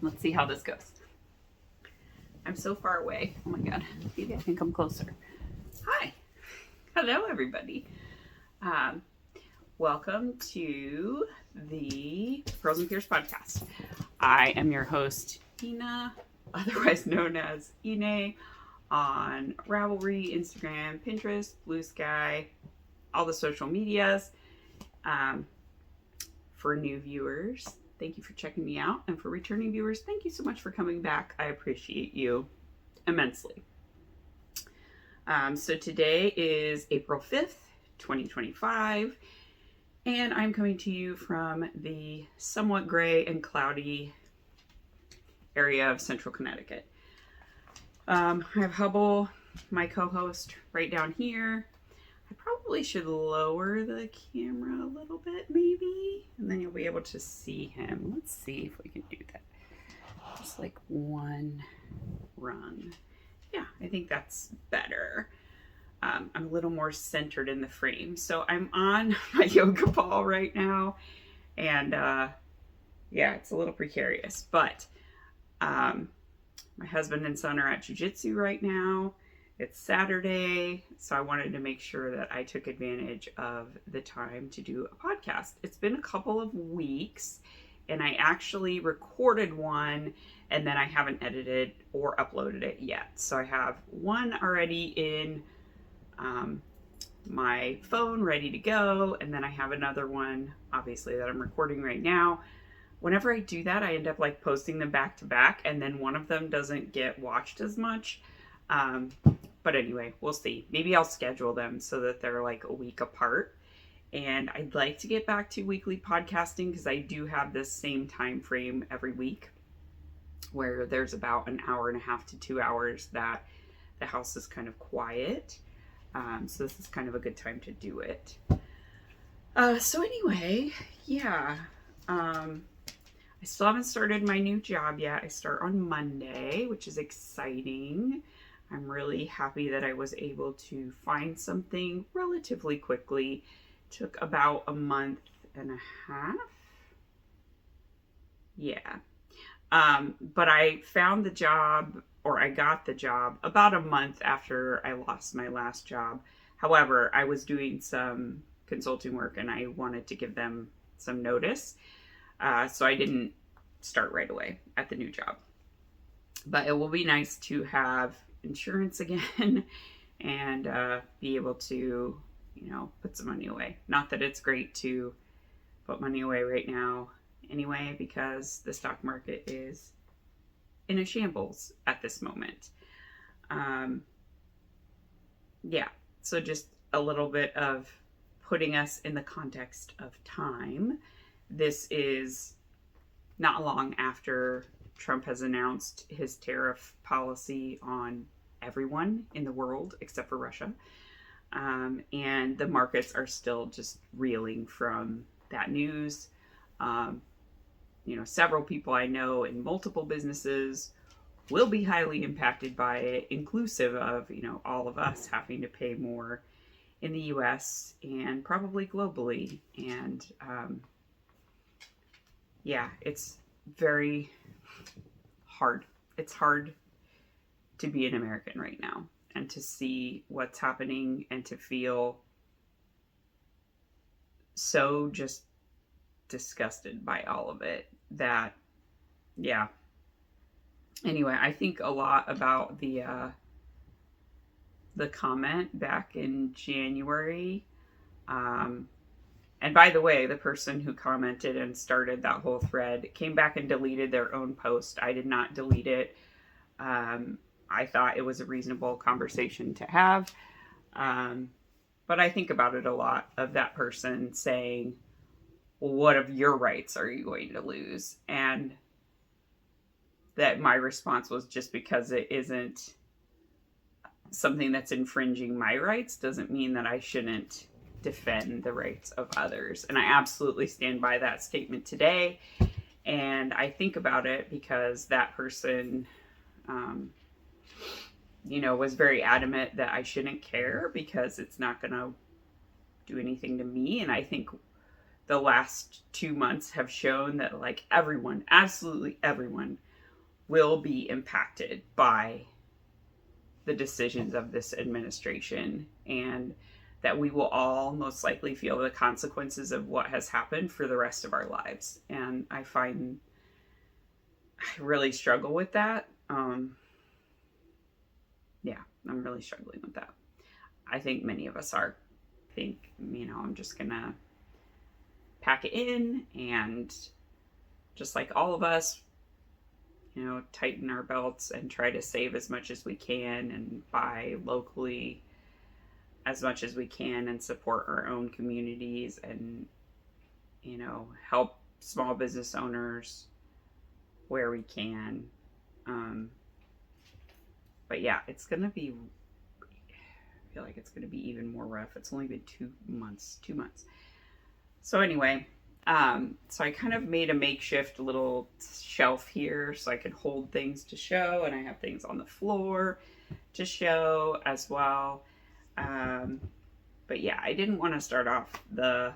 Let's see how this goes. I'm so far away. Oh my God. Maybe I can come closer. Hi. Hello, everybody. Welcome to the Purls Pyrs podcast. I am your host, Ina, otherwise known as Ine, on Ravelry, Instagram, Pinterest, Blue Sky, all the social medias. For new viewers, thank you for checking me out. And for returning viewers, thank you so much for coming back. I appreciate you immensely. So today is April 5th, 2025. And I'm coming to you from the somewhat gray and cloudy area of central Connecticut. I have Hubble, my co-host, right down here. I probably should lower the camera a little bit, maybe, and then you'll be able to see him. Let's see if we can do that. Just like one rung. Yeah, I think that's better. I'm a little more centered in the frame. So I'm on my yoga ball right now, and yeah, it's a little precarious, but my husband and son are at jiu-jitsu right now. It's Saturday, so I wanted to make sure that I took advantage of the time to do a podcast. It's been a couple of weeks, and I actually recorded one, and then I haven't edited or uploaded it yet. So I have one already in my phone ready to go, and then I have another one, obviously, that I'm recording right now. Whenever I do that, I end up like posting them back to back, and then one of them doesn't get watched as much. But anyway, we'll see. Maybe I'll schedule them so that they're like a week apart. And I'd like to get back to weekly podcasting because I do have this same time frame every week where there's about an hour and a half to 2 hours that the house is kind of quiet. So this is kind of a good time to do it. So anyway, yeah. I still haven't started my new job yet. I start on Monday, which is exciting. I'm really happy that I was able to find something relatively quickly. It took about a month and a half. Yeah. But I found the job, or I got the job about a month after I lost my last job. However, I was doing some consulting work and I wanted to give them some notice. So I didn't start right away at the new job. But it will be nice to have insurance again and be able to, put some money away. Not that it's great to put money away right now anyway, because the stock market is in a shambles at this moment. Yeah, so just a little bit of putting us in the context of time. This is not long after Trump has announced his tariff policy on everyone in the world except for Russia. And the markets are still just reeling from that news. Several people I know in multiple businesses will be highly impacted by it, inclusive of, all of us having to pay more in the US and probably globally. And yeah, it's very hard. It's hard to be an American right now and to see what's happening and to feel so just disgusted by all of it that, yeah. Anyway, I think a lot about the comment back in January. And by the way, the person who commented and started that whole thread came back and deleted their own post. I did not delete it. I thought it was a reasonable conversation to have. But I think about it a lot of that person saying, well, what of your rights are you going to lose? And that my response was, just because it isn't something that's infringing my rights doesn't mean that I shouldn't defend the rights of others. And I absolutely stand by that statement today. And I think about it because that person, was very adamant that I shouldn't care because it's not going to do anything to me. And I think the last 2 months have shown that, like, everyone, absolutely everyone, will be impacted by the decisions of this administration, and that we will all most likely feel the consequences of what has happened for the rest of our lives. And I really struggle with that. Yeah, I'm really struggling with that. I think many of us are. I think, I'm just gonna pack it in and, just like all of us, tighten our belts and try to save as much as we can and buy locally as much as we can and support our own communities and, help small business owners where we can. But yeah, I feel like it's going to be even more rough. It's only been 2 months. So anyway, so I kind of made a makeshift little shelf here so I can hold things to show, and I have things on the floor to show as well. But yeah, I didn't want to start off the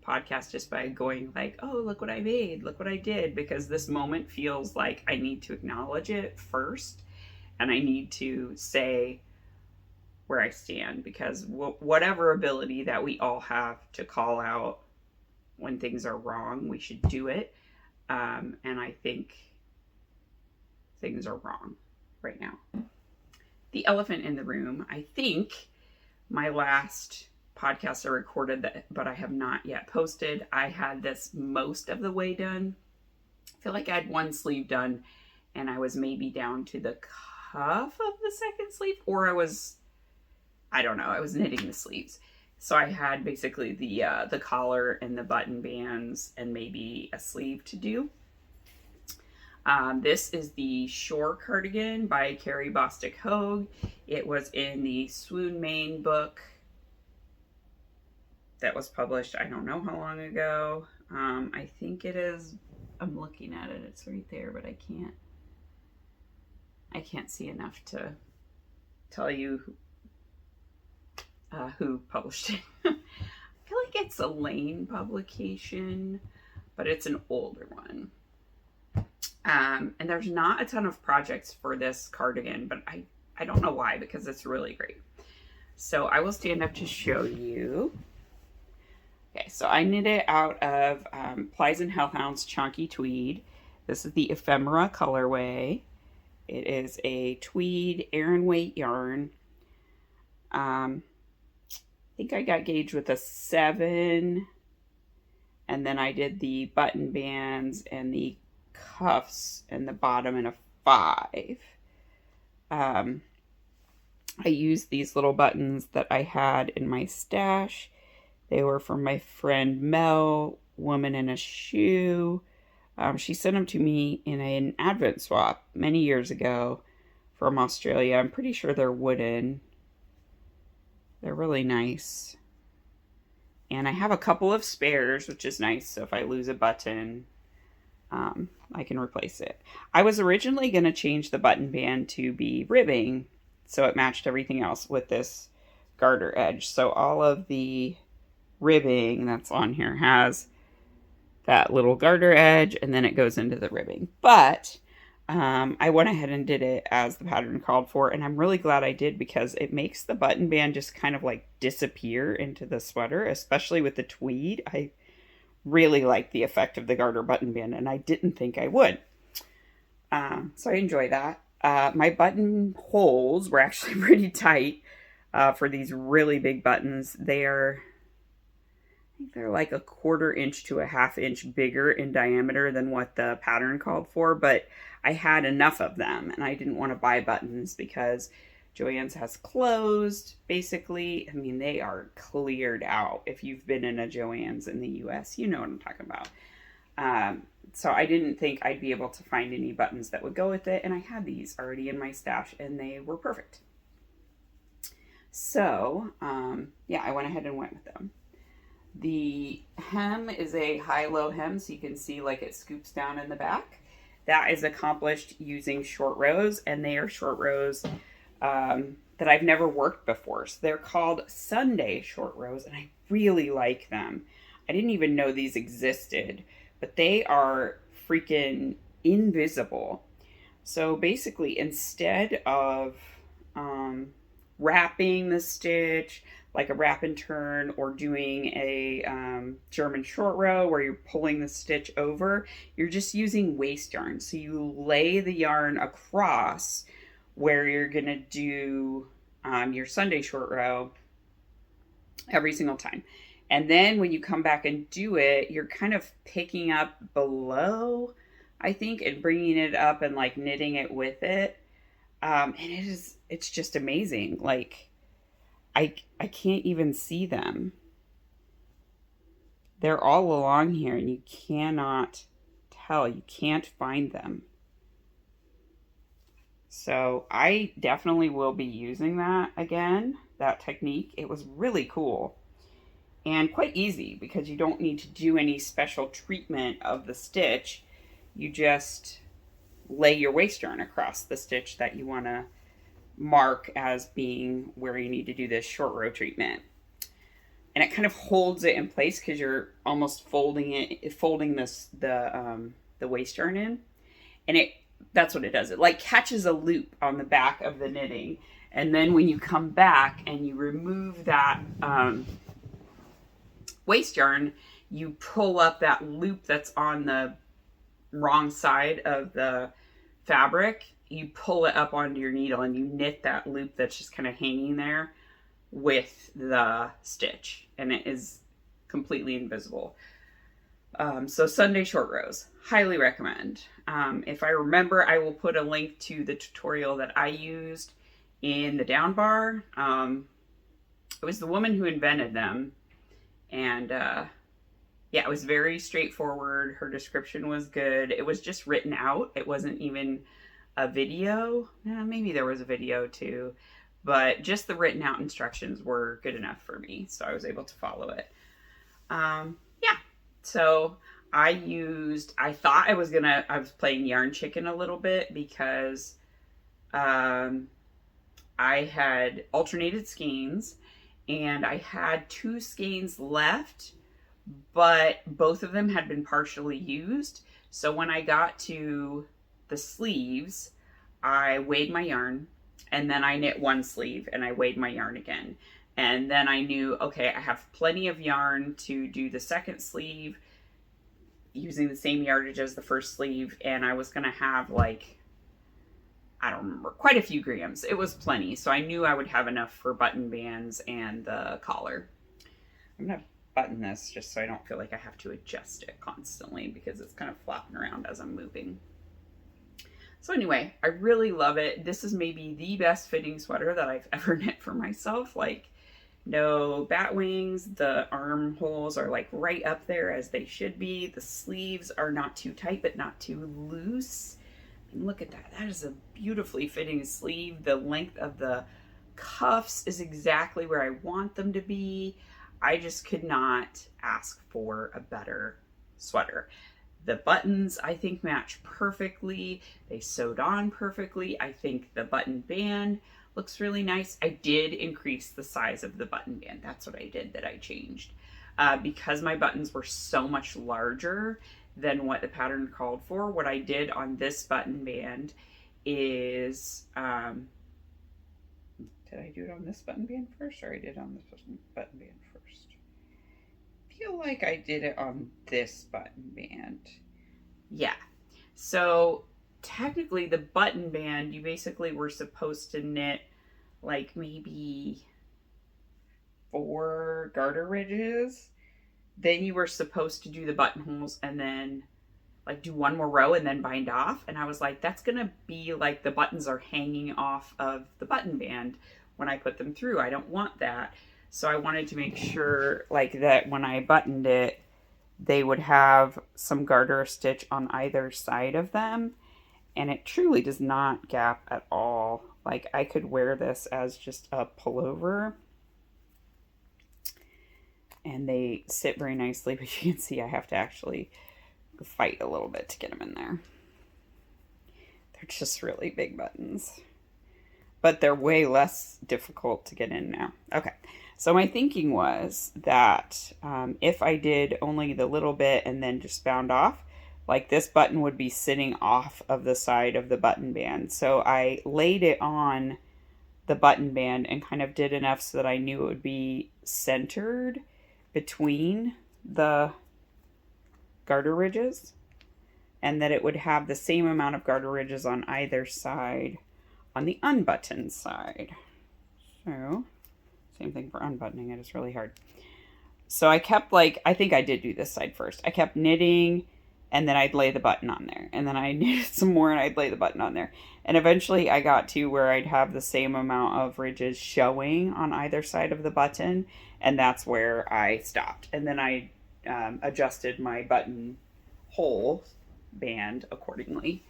podcast just by going like, oh, look what I made, look what I did, because this moment feels like I need to acknowledge it first, and I need to say where I stand, because whatever ability that we all have to call out when things are wrong, we should do it. And I think things are wrong right now. The elephant in the room, I think my last podcast I recorded that, but I have not yet posted, I had this most of the way done. I feel like I had one sleeve done and I was maybe down to the cuff of the second sleeve, or I was knitting the sleeves. So I had basically the collar and the button bands and maybe a sleeve to do. This is the Shore cardigan by Carrie Bostic Hogue. It was in the Swoon Maine book that was published, I don't know how long ago. I think it is, I'm looking at it, it's right there, but I can't see enough to tell you who published it. I feel like it's a Lane publication, but it's an older one. And there's not a ton of projects for this cardigan, but I don't know why, because it's really great. So I will stand up to show you. Okay, so I knit it out of Plies and Hellhounds Chunky Tweed. This is the Ephemera colorway. It is a tweed Aran weight yarn. I think I got gauged with a 7, and then I did the button bands and the cuffs and the bottom in a 5. I used these little buttons that I had in my stash. They were from my friend Mel, Woman in a Shoe. She sent them to me in an Advent swap many years ago from Australia. I'm pretty sure they're wooden. They're really nice. And I have a couple of spares, which is nice. So if I lose a button, I can replace it. I was originally going to change the button band to be ribbing, so it matched everything else with this garter edge. So all of the ribbing that's on here has that little garter edge, and then it goes into the ribbing. But I went ahead and did it as the pattern called for, and I'm really glad I did, because it makes the button band just kind of like disappear into the sweater, especially with the tweed. I really like the effect of the garter button band, and I didn't think I would. So I enjoy that. My button holes were actually pretty tight for these really big buttons. I think they're like a 1/4 inch to a 1/2 inch bigger in diameter than what the pattern called for, but I had enough of them, and I didn't want to buy buttons because Joann's has closed, basically. I mean, they are cleared out. If you've been in a Joann's in the US, you know what I'm talking about. So I didn't think I'd be able to find any buttons that would go with it, and I had these already in my stash, and they were perfect. So, yeah, I went ahead and went with them. The hem is a high-low hem, so you can see like it scoops down in the back. That is accomplished using short rows, and they are short rows that I've never worked before. So they're called Sunday short rows, and I really like them. I didn't even know these existed, but they are freaking invisible. So basically, instead of wrapping the stitch like a wrap and turn, or doing a German short row where you're pulling the stitch over, you're just using waste yarn. So you lay the yarn across where you're going to do your Sunday short row every single time. And then when you come back and do it, you're kind of picking up below, I think, and bringing it up and like knitting it with it. And it's just amazing. Like, I can't even see them. They're all along here and you cannot tell. You can't find them. So I definitely will be using that again, that technique. It was really cool and quite easy because you don't need to do any special treatment of the stitch. You just lay your waste yarn across the stitch that you want to mark as being where you need to do this short row treatment. And it kind of holds it in place because you're almost folding the waste yarn in. And that's what it does. It like catches a loop on the back of the knitting. And then when you come back and you remove that waste yarn, you pull up that loop that's on the wrong side of the fabric. You pull it up onto your needle and you knit that loop that's just kind of hanging there with the stitch, and it is completely invisible. So Sunday short rows, highly recommend. If I remember, I will put a link to the tutorial that I used in the down bar. It was the woman who invented them, and yeah, it was very straightforward. Her description was good. It was just written out. It wasn't even a video. Maybe there was a video too, but just the written out instructions were good enough for me, so I was able to follow it. Yeah, so I thought I was playing yarn chicken a little bit because I had alternated skeins and I had 2 skeins left, but both of them had been partially used. So when I got to the sleeves, I weighed my yarn, and then I knit one sleeve and I weighed my yarn again. And then I knew, okay, I have plenty of yarn to do the second sleeve using the same yardage as the first sleeve. And I was going to have like, I don't remember, quite a few grams. It was plenty. So I knew I would have enough for button bands and the collar. I'm going to button this just so I don't feel like I have to adjust it constantly because it's kind of flopping around as I'm moving. So anyway, I really love it. This is maybe the best fitting sweater that I've ever knit for myself. Like, no bat wings. The armholes are like right up there as they should be. The sleeves are not too tight, but not too loose. And look at that. That is a beautifully fitting sleeve. The length of the cuffs is exactly where I want them to be. I just could not ask for a better sweater. The buttons, I think, match perfectly. They sewed on perfectly. I think the button band looks really nice. I did increase the size of the button band. That's what I did, that I changed. Because my buttons were so much larger than what the pattern called for, what I did on this button band is, did I do it on this button band first, or I did it on this button band first? I feel like I did it on this button band. Yeah. So technically the button band, you basically were supposed to knit like maybe 4 garter ridges. Then you were supposed to do the buttonholes and then like do 1 more row and then bind off. And I was like, that's going to be like the buttons are hanging off of the button band when I put them through. I don't want that. So I wanted to make sure like that when I buttoned it, they would have some garter stitch on either side of them. And it truly does not gap at all. Like, I could wear this as just a pullover. And they sit very nicely, but you can see I have to actually fight a little bit to get them in there. They're just really big buttons. But they're way less difficult to get in now. Okay, so my thinking was that if I did only the little bit and then just bound off, like this button would be sitting off of the side of the button band. So I laid it on the button band and kind of did enough so that I knew it would be centered between the garter ridges, and that it would have the same amount of garter ridges on either side on the unbuttoned side. So, same thing for unbuttoning it. It's really hard. So I kept I think I did do this side first. I kept knitting, and then I'd lay the button on there. And then I knitted some more and I'd lay the button on there. And eventually I got to where I'd have the same amount of ridges showing on either side of the button. And that's where I stopped. And then I adjusted my button hole band accordingly.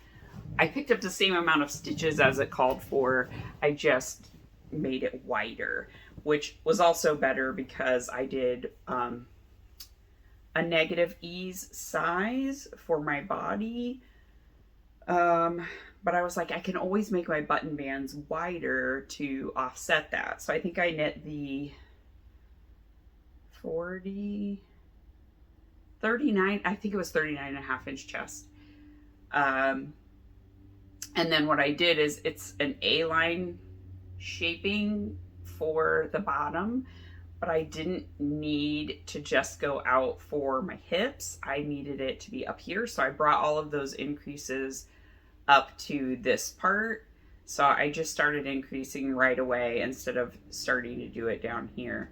I picked up the same amount of stitches as it called for. I just made it wider, which was also better because I did a negative ease size for my body. But I was like, I can always make my button bands wider to offset that. So I think I knit the 39, I think it was 39.5-inch chest. And then what I did is it's an A-line shaping for the bottom, but I didn't need to just go out for my hips. I needed it to be up here. So I brought all of those increases up to this part. So I just started increasing right away instead of starting to do it down here.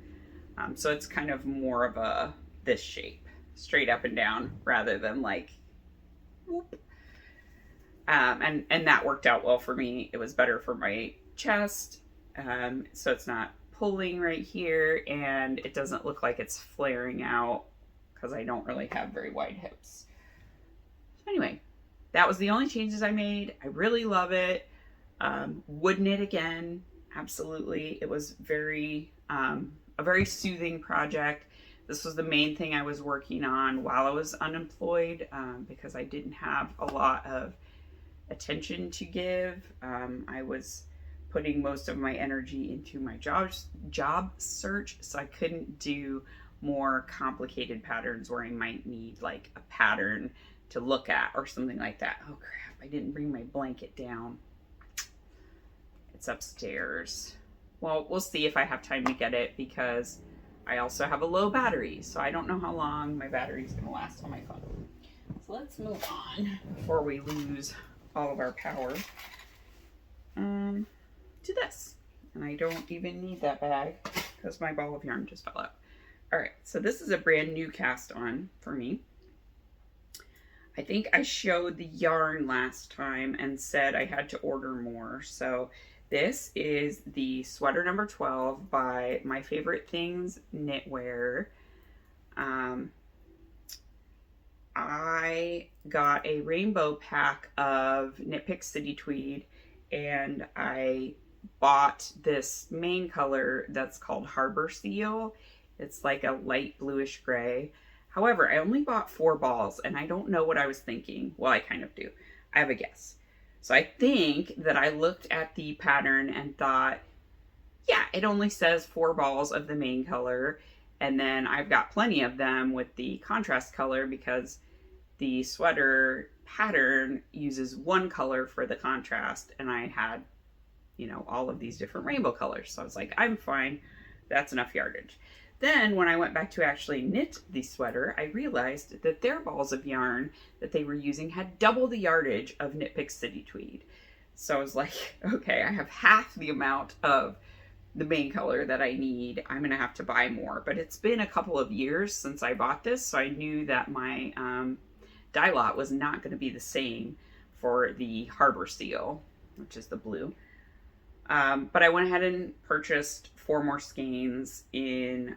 So it's kind of more of this shape, straight up and down rather than whoop. And that worked out well for me. It was better for my chest. So it's not pulling right here, and it doesn't look like it's flaring out because I don't really have very wide hips. So anyway, that was the only changes I made. I really love it. Would knit again. Absolutely. It was a very soothing project. This was the main thing I was working on while I was unemployed, because I didn't have a lot of attention to give. I was putting most of my energy into my job search, so I couldn't do more complicated patterns where I might need a pattern to look at or something like that. Oh crap, I didn't bring my blanket down. It's upstairs. Well, we'll see if I have time to get it because I also have a low battery, so I don't know how long my battery's gonna last on my phone. So let's move on before we lose all of our power. To this. And I don't even need that bag because my ball of yarn just fell out. All right, so this is a brand new cast on for me. I think I showed the yarn last time and said I had to order more. So this is the sweater number 12 by My Favorite Things Knitwear. I got a rainbow pack of Knit Pick City Tweed, and I bought this main color that's called Harbor Seal. It's like a light bluish gray. However, I only bought 4 balls, and I don't know what I was thinking. Well, I kind of do. I have a guess. So I think that I looked at the pattern and thought, yeah, it only says 4 balls of the main color, and then I've got plenty of them with the contrast color because the sweater pattern uses 1 color for the contrast, and I had all of these different rainbow colors. So I was like, I'm fine. That's enough yardage. Then when I went back to actually knit the sweater, I realized that their balls of yarn that they were using had double the yardage of Knit Pick City Tweed. So I was like, okay, I have half the amount of the main color that I need. I'm going to have to buy more. But it's been a couple of years since I bought this, so I knew that my dye lot was not going to be the same for the Harbor Seal, which is the blue. But I went ahead and purchased 4 more skeins in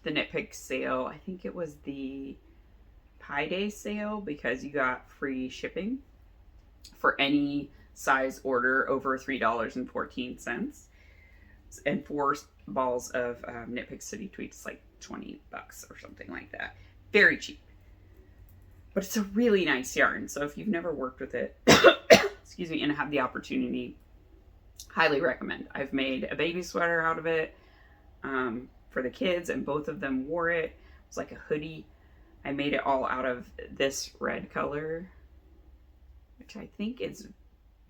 the Knit Pick sale. I think it was the Pi Day sale because you got free shipping for any size order over $3.14. And 4 balls of Knit Pick City Tweed is like $20 or something like that. Very cheap. But it's a really nice yarn. So if you've never worked with it, excuse me, and have the opportunity, highly recommend. I've made a baby sweater out of it for the kids, and both of them wore it. It was like a hoodie. I made it all out of this red color, which I think is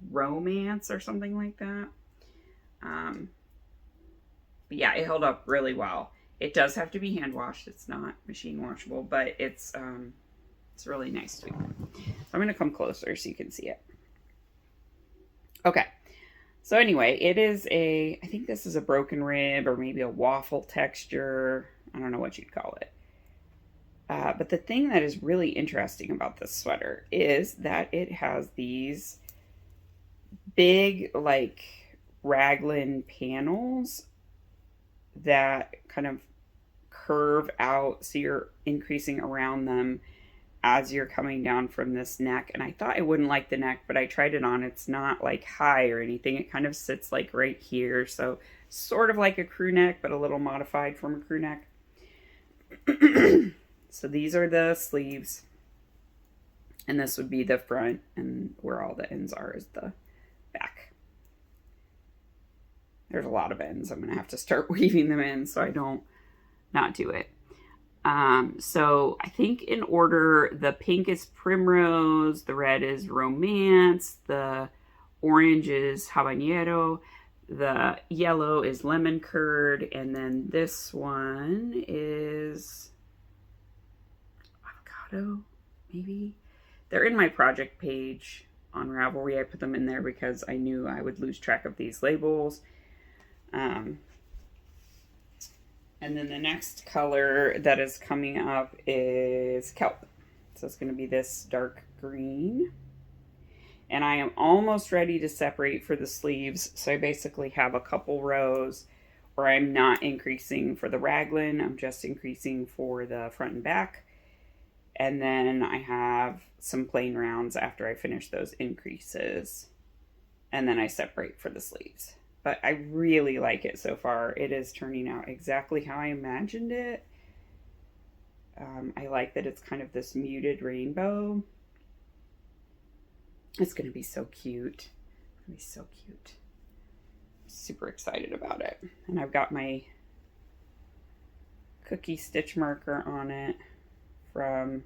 Romance or something like that. But yeah, it held up really well. It does have to be hand washed. It's not machine washable, but it's really nice too. So I'm going to come closer so you can see it. Okay. So anyway, it is I think this is a broken rib or maybe a waffle texture. I don't know what you'd call it. But the thing that is really interesting about this sweater is that it has these big, like, raglan panels that kind of curve out, so you're increasing around them as you're coming down from this neck. And I thought I wouldn't like the neck, but I tried it on. It's not like high or anything. It kind of sits like right here, so sort of like a crew neck, but a little modified from a crew neck. So these are the sleeves, and this would be the front, and where all the ends are is the back. There's a lot of ends. I'm going to have to start weaving them in so I don't not do it. So I think in order, the pink is Primrose, the red is Romance, the orange is Habanero, the yellow is Lemon Curd, and then this one is Avocado, maybe? They're in my project page on Ravelry. I put them in there because I knew I would lose track of these labels. And then the next color that is coming up is Kelp. So it's going to be this dark green. And I am almost ready to separate for the sleeves. So I basically have a couple rows where I'm not increasing for the raglan. I'm just increasing for the front and back. And then I have some plain rounds after I finish those increases. And then I separate for the sleeves. But I really like it so far. It is turning out exactly how I imagined it. I like that it's kind of this muted rainbow. It's going to be so cute. It's going to be so cute. I'm super excited about it. And I've got my cookie stitch marker on it from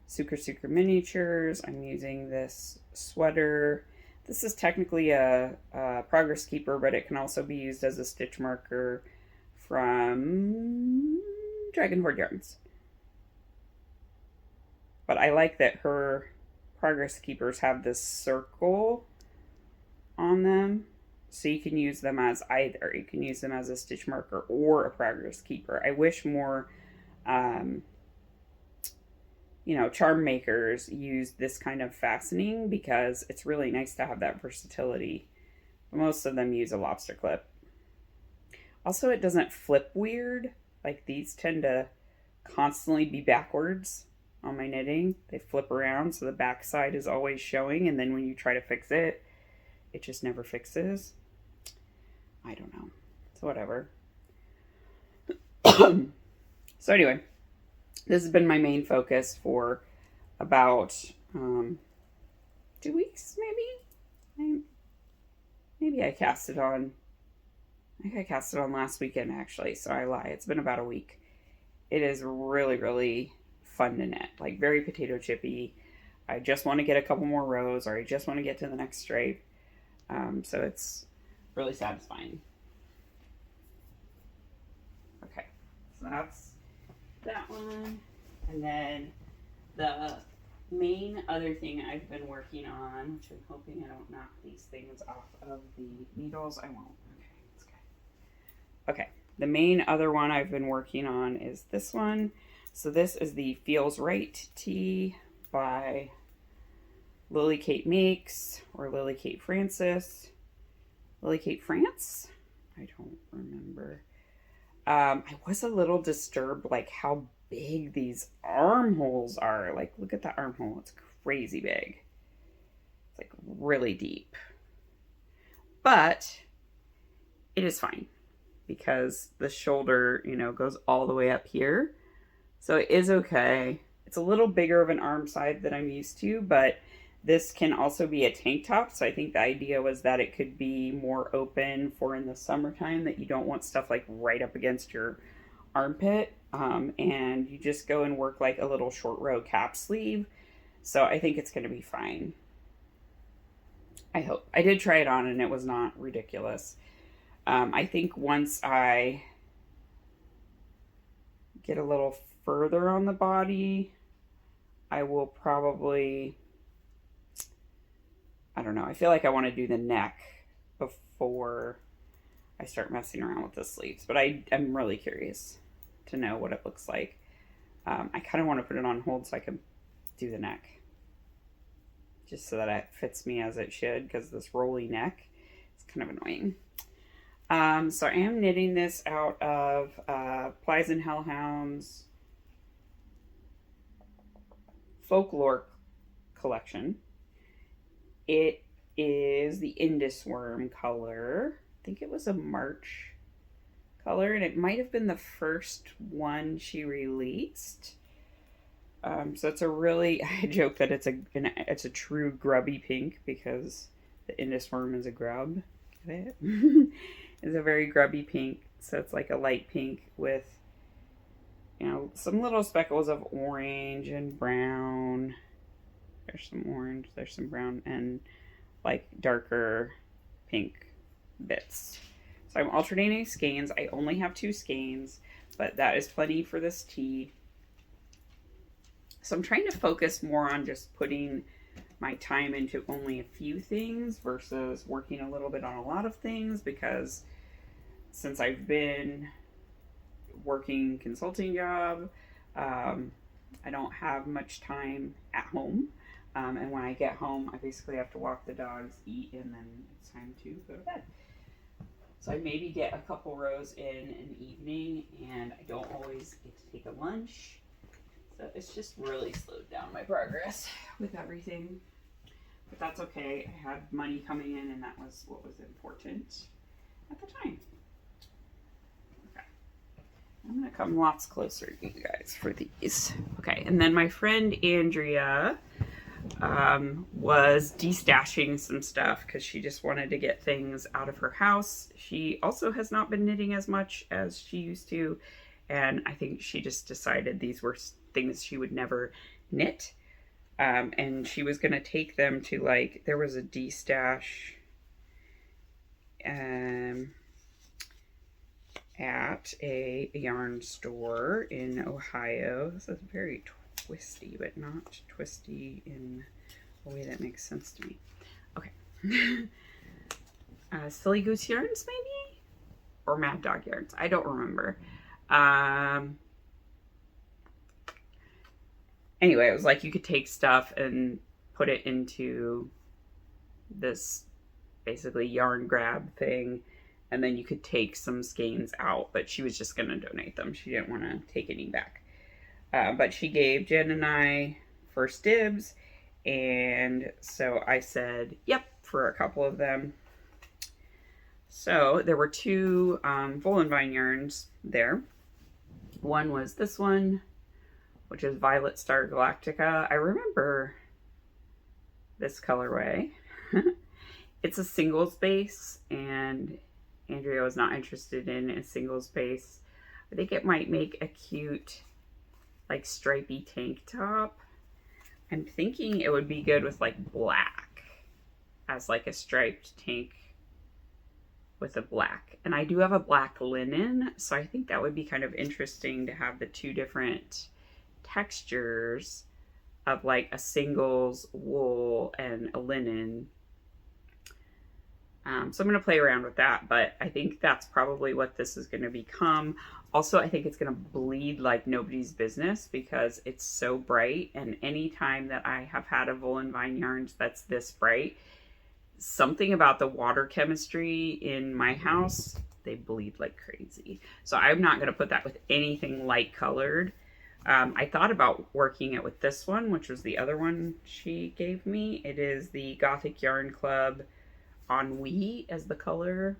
Sucre Miniatures. I'm using this sweater. This is technically a progress keeper, but it can also be used as a stitch marker from Dragon Horde Yarns. But I like that her progress keepers have this circle on them, so you can use them as either. You can use them as a stitch marker or a progress keeper. I wish more charm makers use this kind of fastening because it's really nice to have that versatility. Most of them use a lobster clip. Also, it doesn't flip weird. Like, these tend to constantly be backwards on my knitting. They flip around, so the back side is always showing, and then when you try to fix it, it just never fixes. I don't know. So whatever. So anyway, this has been my main focus for about 2 weeks, maybe? Maybe I cast it on... I think I cast it on last weekend, actually, so I lie. It's been about a week. It is really, really fun to knit. Like, very potato chippy. I just want to get a couple more rows, or I just want to get to the next stripe. So it's really satisfying. Okay, so that's that one. And then the main other thing I've been working on, which I'm hoping I don't knock these things off of the needles. I won't. Okay, it's good. Okay, the main other one I've been working on is this one. So this is the Feels Right tee by Lily Kate Makes, or Lily Kate Francis. Lily Kate France? I don't remember. I was a little disturbed, like, how big these armholes are. Like, look at that armhole. It's crazy big. It's, like, really deep. But it is fine because the shoulder, goes all the way up here. So it is okay. It's a little bigger of an arm side than I'm used to, but this can also be a tank top. So I think the idea was that it could be more open for in the summertime, that you don't want stuff like right up against your armpit. And you just go and work like a little short row cap sleeve. So I think it's going to be fine. I hope. I did try it on and it was not ridiculous. I think once I get a little further on the body, I will probably, I don't know, I feel like I want to do the neck before I start messing around with the sleeves. But I'm really curious to know what it looks like. I kind of want to put it on hold so I can do the neck. Just so that it fits me as it should, because this rolly neck is kind of annoying. So I am knitting this out of Plies and Hellhounds Folklore collection. It is the Indus Worm color. I think it was a March color, and it might have been the first one she released. So it's a really, I joke that it's a true grubby pink because the Indus Worm is a grub. Get it? It's a very grubby pink. So it's like a light pink with, you know, some little speckles of orange and brown. There's some orange, there's some brown, and like darker pink bits. So I'm alternating skeins. I only have 2 skeins, but that is plenty for this tee. So I'm trying to focus more on just putting my time into only a few things versus working a little bit on a lot of things, because since I've been working consulting job, I don't have much time at home. And when I get home, I basically have to walk the dogs, eat, and then it's time to go to bed. So I maybe get a couple rows in the evening, and I don't always get to take a lunch. So it's just really slowed down my progress with everything. But that's okay. I had money coming in, and that was what was important at the time. Okay. I'm going to come lots closer to you guys for these. Okay. And then my friend Andrea was destashing some stuff because she just wanted to get things out of her house. She also has not been knitting as much as she used to. And I think she just decided these were things she would never knit. And she was going to take them to, like, there was a destash at a yarn store in Ohio. This is very twisty, but not twisty in a way that makes sense to me. Okay. Silly Goose Yarns, maybe? Or Mad Dog Yarns. I don't remember. Anyway, it was like you could take stuff and put it into this basically yarn grab thing, and then you could take some skeins out, but she was just going to donate them. She didn't want to take any back. But she gave Jen and I first dibs, and so I said, yep, for a couple of them. So there were 2 Volenvine yarns there. One was this one, which is Violet Star Galactica. I remember this colorway. It's a singles base, and Andrea was not interested in a singles base. I think it might make a cute, like, stripy tank top. I'm thinking it would be good with, like, black as, like, a striped tank with a black. And I do have a black linen, so I think that would be kind of interesting to have the 2 different textures of, like, a singles wool and a linen. So I'm going to play around with that, but I think that's probably what this is going to become. Also, I think it's going to bleed like nobody's business because it's so bright, and anytime that I have had a Volenvine yarns that's this bright, something about the water chemistry in my house, they bleed like crazy. So I'm not going to put that with anything light colored. I thought about working it with this one, which was the other one she gave me. It is the Gothic Yarn Club Ennui as the color.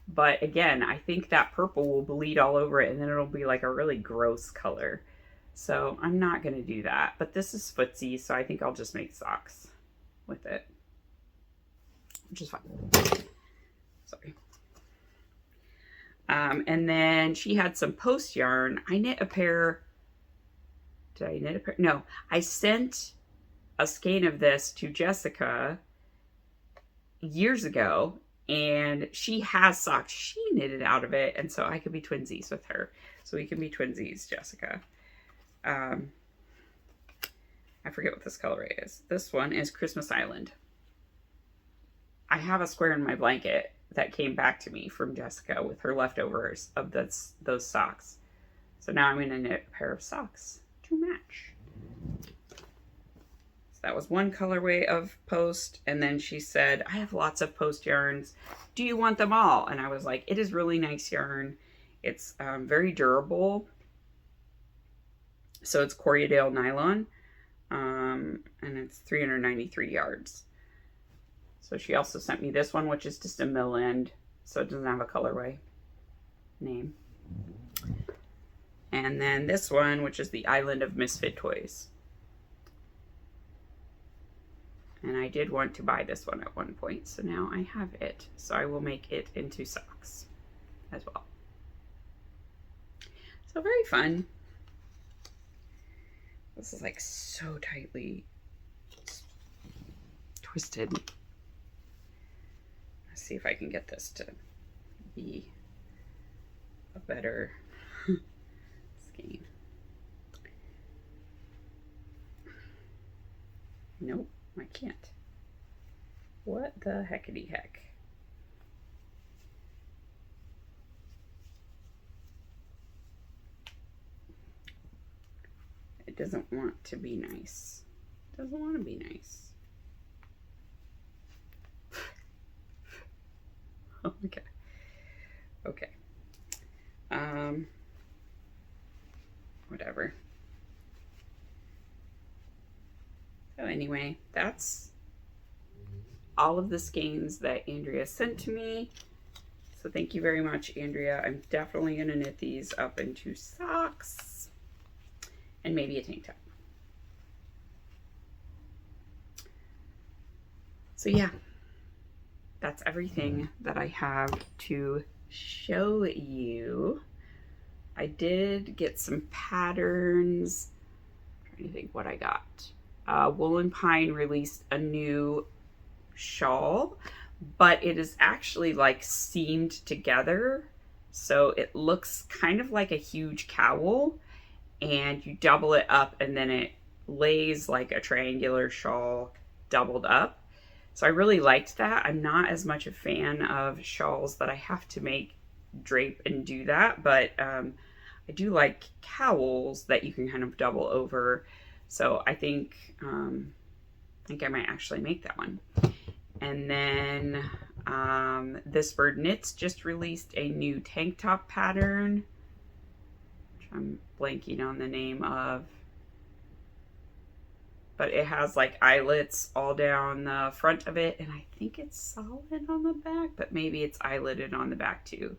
But again, I think that purple will bleed all over it, and then it'll be like a really gross color. So I'm not going to do that. But this is footsie, so I think I'll just make socks with it, which is fine. Sorry. And then she had some post yarn. I knit a pair. Did I knit a pair? No, I sent a skein of this to Jessica years ago, and she has socks. She knitted out of it, and so I could be twinsies with her. So we can be twinsies, Jessica. I forget what this colorway is. This one is Christmas Island. I have a square in my blanket that came back to me from Jessica with her leftovers of those socks. So now I'm going to knit a pair of socks to match. So that was one colorway of post. And then she said, I have lots of post yarns. Do you want them all? And I was like, it is really nice yarn. It's very durable. So it's Corriedale nylon. And it's 393 yards. So she also sent me this one, which is just a mill end. So it doesn't have a colorway name. And then this one, which is the Island of Misfit Toys. And I did want to buy this one at one point, so now I have it. So I will make it into socks as well. So very fun. This is like so tightly twisted. Let's see if I can get this to be a better skein. Nope, I can't. What the heckity heck? It doesn't want to be nice. It doesn't want to be nice. Okay. Okay. Whatever. So anyway, that's all of the skeins that Andrea sent to me. So thank you very much, Andrea. I'm definitely going to knit these up into socks and maybe a tank top. So yeah, that's everything that I have to show you. I did get some patterns. I'm trying to think what I got. Woolen Pine released a new shawl, but it is actually like seamed together. So it looks kind of like a huge cowl, and you double it up and then it lays like a triangular shawl doubled up. So I really liked that. I'm not as much a fan of shawls that I have to make drape and do that, but I do like cowls that you can kind of double over. So I think I might actually make that one. And then This Bird Knits just released a new tank top pattern, which I'm blanking on the name of. But it has like eyelets all down the front of it, and I think it's solid on the back, but maybe it's eyeletted on the back too.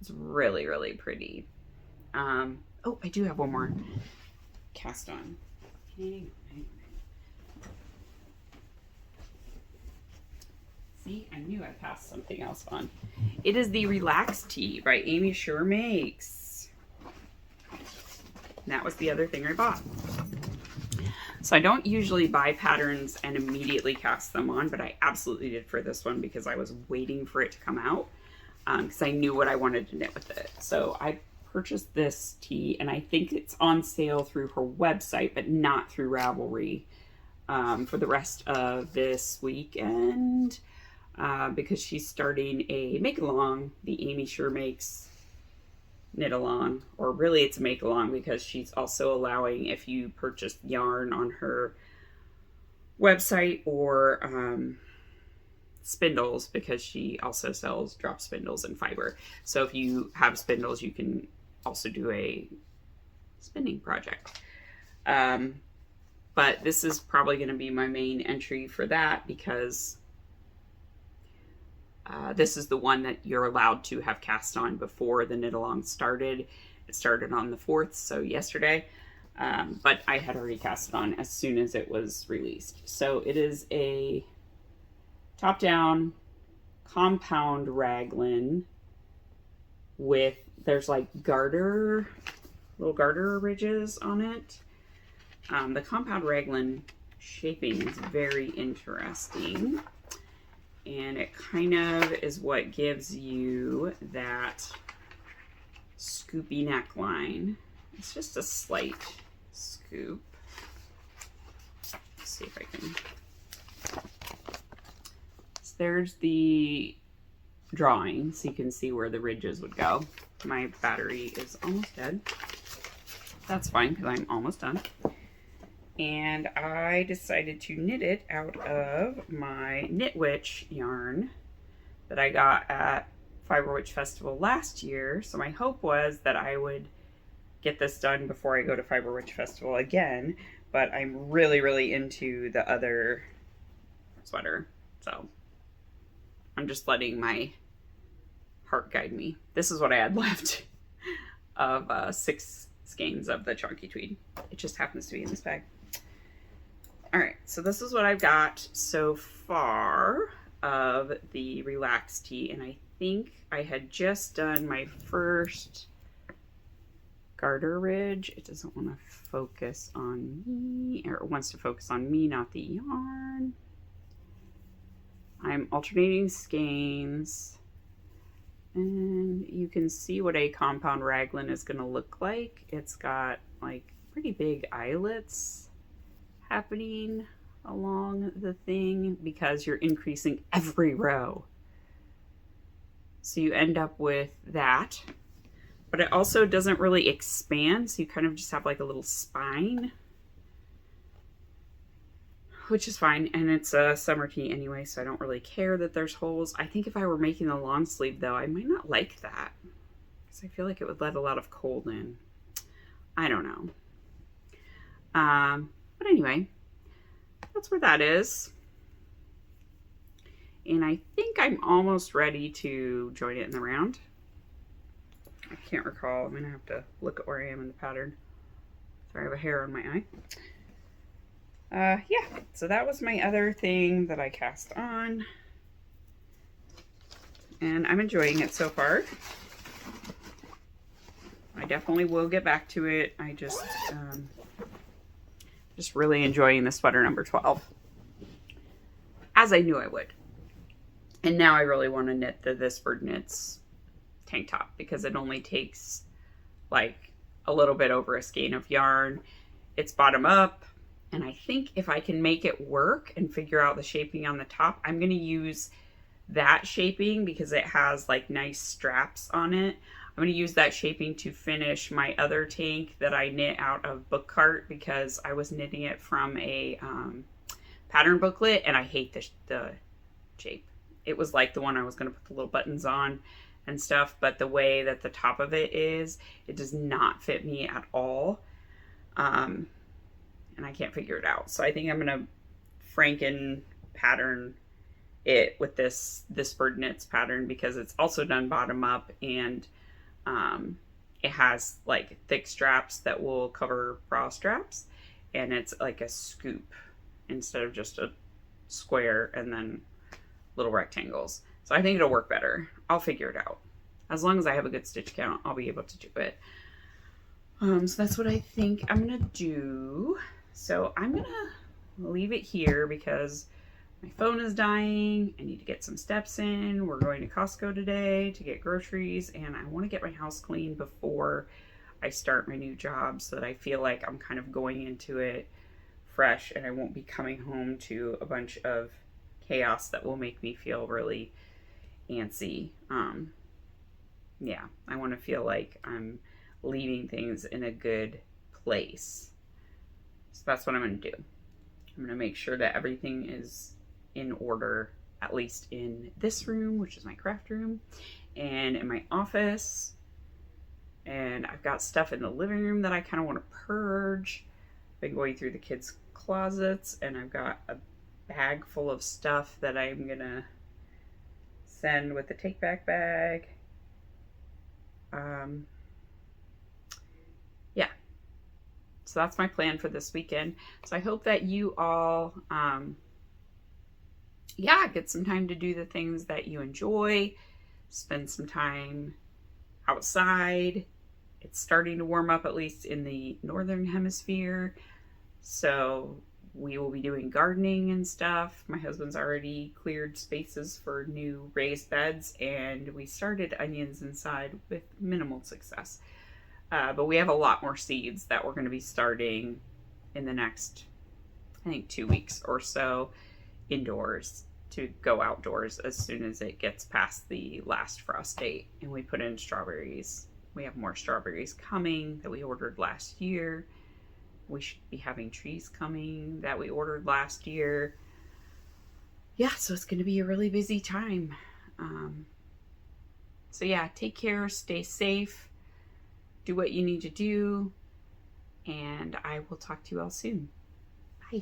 It's really, really pretty. Oh, I do have one more cast on. Hang on. See, I knew I passed something else on. It is the Relax Tee by Amy Sure Makes. And that was the other thing I bought. So I don't usually buy patterns and immediately cast them on, but I absolutely did for this one because I was waiting for it to come out because I knew what I wanted to knit with it. So I purchased this tee, and I think it's on sale through her website, but not through Ravelry for the rest of this weekend because she's starting a make-along, the Amy Sure Makes knit along, or really it's a make along because she's also allowing, if you purchase yarn on her website, or spindles, because she also sells drop spindles and fiber. So if you have spindles, you can also do a spinning project. But this is probably going to be my main entry for that because this is the one that you're allowed to have cast on before the knit along started. It started on the 4th, so yesterday. But I had already cast it on as soon as it was released. So it is a top-down compound raglan with, there's like little garter ridges on it. The compound raglan shaping is very interesting, and it kind of is what gives you that scoopy neckline. It's just a slight scoop. Let's see if I can. So there's the drawing, so you can see where the ridges would go. My battery is almost dead. That's fine because I'm almost done. And I decided to knit it out of my Knit Witch yarn that I got at Fiber Witch Festival last year. So my hope was that I would get this done before I go to Fiber Witch Festival again, but I'm really, really into the other sweater. So I'm just letting my heart guide me. This is what I had left of 6 skeins of the chunky tweed. It just happens to be in this bag. All right, so this is what I've got so far of the Relax Tee, and I think I had just done my first garter ridge. It doesn't want to focus on me, or it wants to focus on me, not the yarn. I'm alternating skeins, and you can see what a compound raglan is going to look like. It's got like pretty big eyelets happening along the thing because you're increasing every row. So you end up with that, but it also doesn't really expand. So you kind of just have like a little spine, which is fine. And it's a summer tee anyway, so I don't really care that there's holes. I think if I were making the long sleeve though, I might not like that because I feel like it would let a lot of cold in. I don't know. But anyway, that's where that is. And I think I'm almost ready to join it in the round. I can't recall. I'm going to have to look at where I am in the pattern. Sorry, I have a hair on my eye. Yeah, so that was my other thing that I cast on. And I'm enjoying it so far. I definitely will get back to it. I just really enjoying the sweater number 12, as I knew I would. And now I really want to knit the This Bird Knits tank top because it only takes like a little bit over a skein of yarn. It's bottom up, and I think if I can make it work and figure out the shaping on the top, I'm going to use that shaping because it has like nice straps on it. I'm going to use that shaping to finish my other tank that I knit out of Book Cart because I was knitting it from a pattern booklet and I hate the shape. It was like the one I was going to put the little buttons on and stuff, but the way that the top of it is, it does not fit me at all. And I can't figure it out. So I think I'm going to Franken pattern it with this Bird Knits pattern because it's also done bottom up, and it has like thick straps that will cover bra straps, and it's like a scoop instead of just a square and then little rectangles. So I think it'll work better. I'll figure it out. As long as I have a good stitch count, I'll be able to do it. So that's what I think I'm gonna do. So I'm gonna leave it here because my phone is dying. I need to get some steps in. We're going to Costco today to get groceries, and I want to get my house clean before I start my new job so that I feel like I'm kind of going into it fresh and I won't be coming home to a bunch of chaos that will make me feel really antsy. Yeah, I want to feel like I'm leaving things in a good place. So that's what I'm going to do. I'm going to make sure that everything is in order, at least in this room, which is my craft room, and in my office. And I've got stuff in the living room that I kind of want to purge. I've been going through the kids' closets, and I've got a bag full of stuff that I'm going to send with the take back bag. Yeah. So that's my plan for this weekend. So I hope that you all, get some time to do the things that you enjoy. Spend some time outside. It's starting to warm up, at least in the northern hemisphere. So we will be doing gardening and stuff. My husband's already cleared spaces for new raised beds, and we started onions inside with minimal success. But we have a lot more seeds that we're going to be starting in the next, I think, 2 weeks or so indoors to go outdoors as soon as it gets past the last frost date. And we put in strawberries. We have more strawberries coming that we ordered last year. We should be having trees coming that we ordered last year. Yeah, so it's going to be a really busy time. So yeah, take care, stay safe, do what you need to do, and I will talk to you all soon. Bye.